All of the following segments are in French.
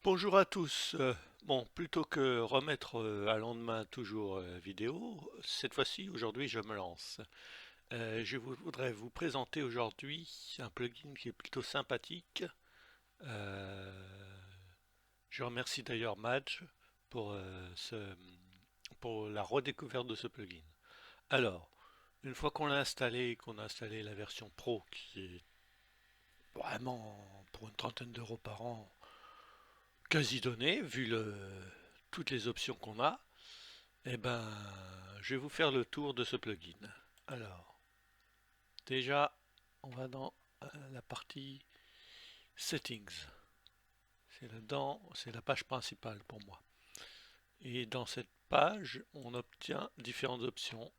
Bonjour à tous. Bon, plutôt que remettre à lendemain toujours vidéo, cette fois-ci, aujourd'hui, je me lance. Voudrais vous présenter aujourd'hui un plugin qui est plutôt sympathique. Euh, je remercie d'ailleurs Madge pour, pour la redécouverte de ce plugin. Alors, une fois qu'on l'a installé, qu'on a installé la version Pro, qui est vraiment pour une trentaine d'euros par an, quasi donnée, toutes les options qu'on a. Eh ben, je vais vous faire le tour de ce plugin. Alors, déjà, on va dans la partie Settings. C'est là-dedans, c'est la page principale pour moi. Et dans cette page, on obtient différentes options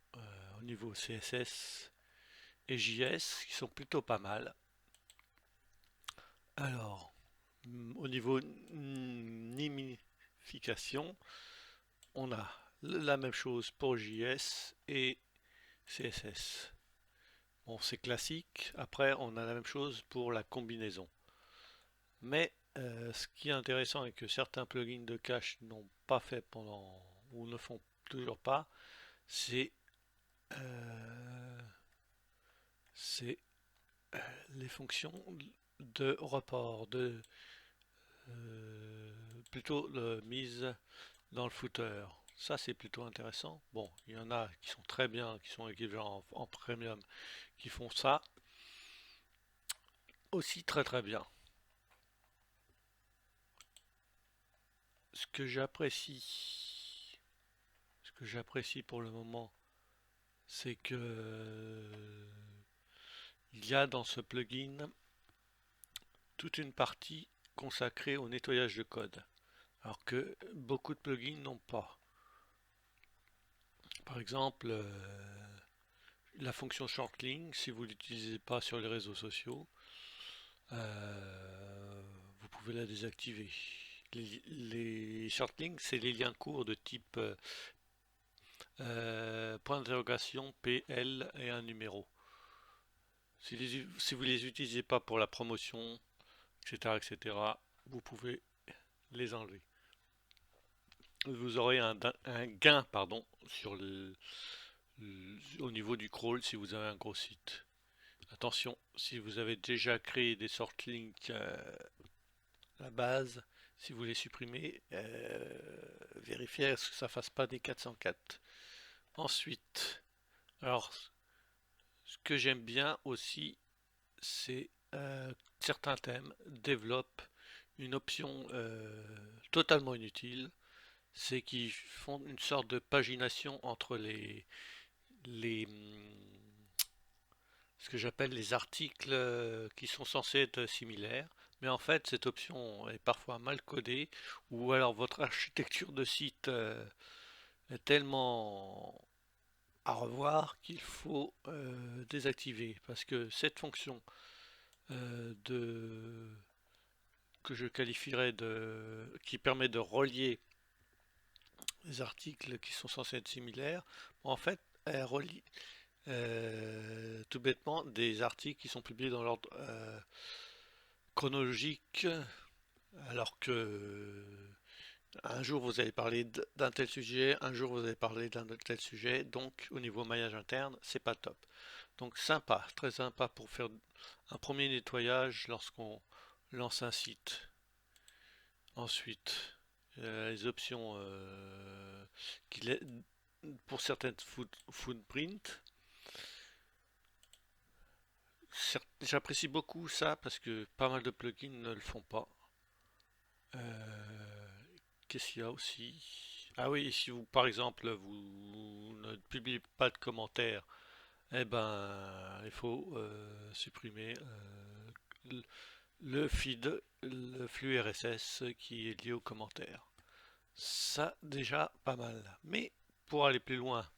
au niveau CSS et JS qui sont plutôt pas mal. Alors, au niveau nimification, on a la même chose pour JS et CSS. Bon, c'est classique. Après, on a la même chose pour la combinaison. Mais ce qui est intéressant et que certains plugins de cache n'ont pas fait pendant ou ne font toujours pas, c'est euh, c'est les fonctions de report, plutôt de mise dans le footer. Ça, c'est plutôt intéressant. Bon, il y en a qui sont très bien, qui sont équivalents en premium, qui font ça aussi très très bien. Ce que j'apprécie, ce que j'apprécie pour le moment, c'est que il y a dans ce plugin toute une partie consacrée au nettoyage de code, alors que beaucoup de plugins n'ont pas. Par exemple, la fonction shortling, si vous ne l'utilisez pas sur les réseaux sociaux, vous pouvez la désactiver. Les shortlinks, c'est les liens courts de type point d'interrogation, PL et un numéro. Si vous ne les utilisez pas pour la promotion, etc., etc., vous pouvez les enlever. Vous aurez un gain pardon, au niveau du crawl si vous avez un gros site. Attention, si vous avez déjà créé des shortlinks à la base, si vous les supprimez, vérifiez à ce que ça ne fasse pas des 404. Ensuite, alors, ce que j'aime bien aussi, c'est certains thèmes développent une option totalement inutile, c'est qu'ils font une sorte de pagination entre ce que j'appelle les articles qui sont censés être similaires. Mais en fait, cette option est parfois mal codée, ou alors votre architecture de site est tellement à revoir qu'il faut désactiver. Parce que cette fonction de que je qualifierais qui permet de relier les articles qui sont censés être similaires, en fait, elle relie tout bêtement des articles qui sont publiés dans l'ordre chronologique, alors que un jour vous allez parler d'un tel sujet, un jour vous allez parler d'un tel sujet, donc au niveau maillage interne, c'est pas top. Donc sympa, très sympa pour faire un premier nettoyage lorsqu'on lance un site. Ensuite, les options pour certaines footprints. J'apprécie beaucoup ça parce que pas mal de plugins ne le font pas. Euh, Qu'est-ce qu'il y a aussi? Ah oui, si vous, par exemple, vous ne publiez pas de commentaires, eh ben, il faut supprimer le le feed, le flux RSS qui est lié aux commentaires. Ça, déjà, pas mal. Mais pour aller plus loin,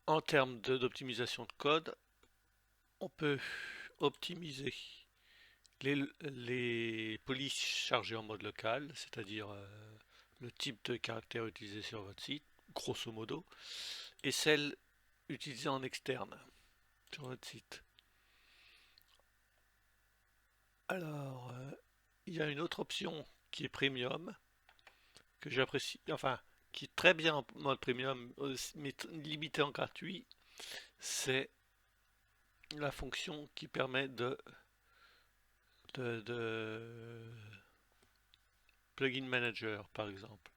en termes d'optimisation de code, on peut optimiser les polices chargées en mode local, c'est-à-dire le type de caractère utilisé sur votre site, grosso modo, et celles utilisées en externe sur votre site. Alors, il y a une autre option qui est premium, que j'apprécie, enfin, qui est très bien en mode premium, mais limité en gratuit, c'est la fonction qui permet de plugin manager, par exemple.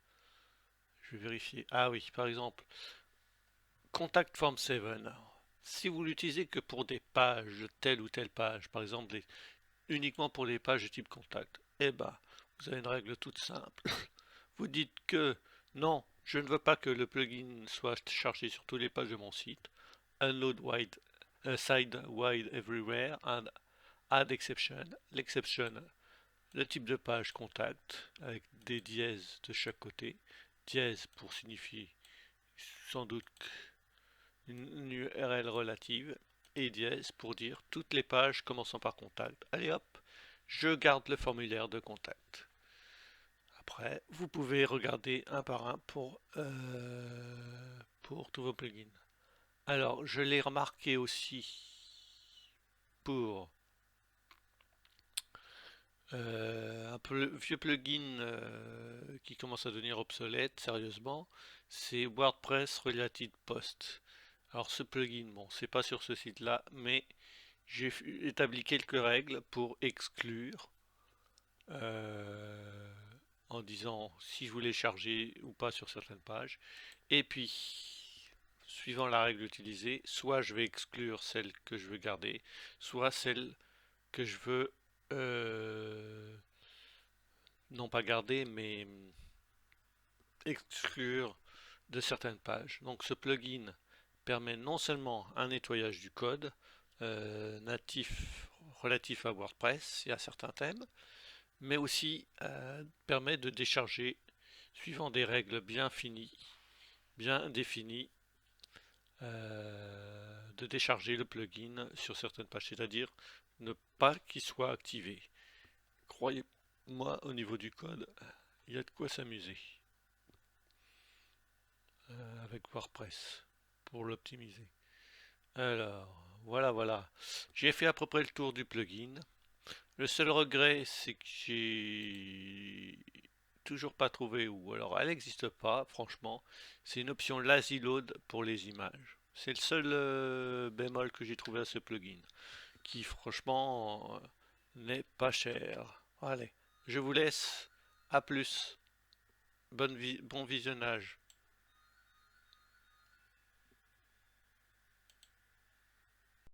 Je vais vérifier. Ah oui, par exemple, Contact Form 7. Si vous l'utilisez que pour des pages, telle ou telle page, par exemple uniquement pour les pages de type contact, eh ben, vous avez une règle toute simple. Vous dites que non, je ne veux pas que le plugin soit chargé sur toutes les pages de mon site. Unload wide, side wide everywhere and add exception. L'exception, le type de page contact avec des dièses de chaque côté. Dièse pour signifier sans doute une URL relative et dièse pour dire toutes les pages commençant par contact. Allez hop, je garde le formulaire de contact. Après, vous pouvez regarder un par un pour tous vos plugins. Alors, je l'ai remarqué aussi pour un vieux plugin qui commence à devenir obsolète, sérieusement, c'est WordPress Related Post. Alors ce plugin, bon, c'est pas sur ce site-là, mais j'ai établi quelques règles pour exclure euh, en disant si je voulais charger ou pas sur certaines pages. Et puis, suivant la règle utilisée, soit je vais exclure celle que je veux garder, soit celle que je veux non pas garder, mais exclure de certaines pages. Donc ce plugin permet non seulement un nettoyage du code natif relatif à WordPress et à certains thèmes, mais aussi permet de décharger, suivant des règles bien finies, bien définies, de décharger le plugin sur certaines pages, c'est-à-dire ne pas qu'il soit activé. Croyez-moi, au niveau du code, il y a de quoi s'amuser avec WordPress pour l'optimiser. Alors, voilà. J'ai fait à peu près le tour du plugin. Le seul regret, c'est que j'ai toujours pas trouvé, ou alors elle n'existe pas, franchement. C'est une option Lazy Load pour les images. C'est le seul bémol que j'ai trouvé à ce plugin, qui franchement n'est pas cher. Allez, je vous laisse. À plus. Bon visionnage.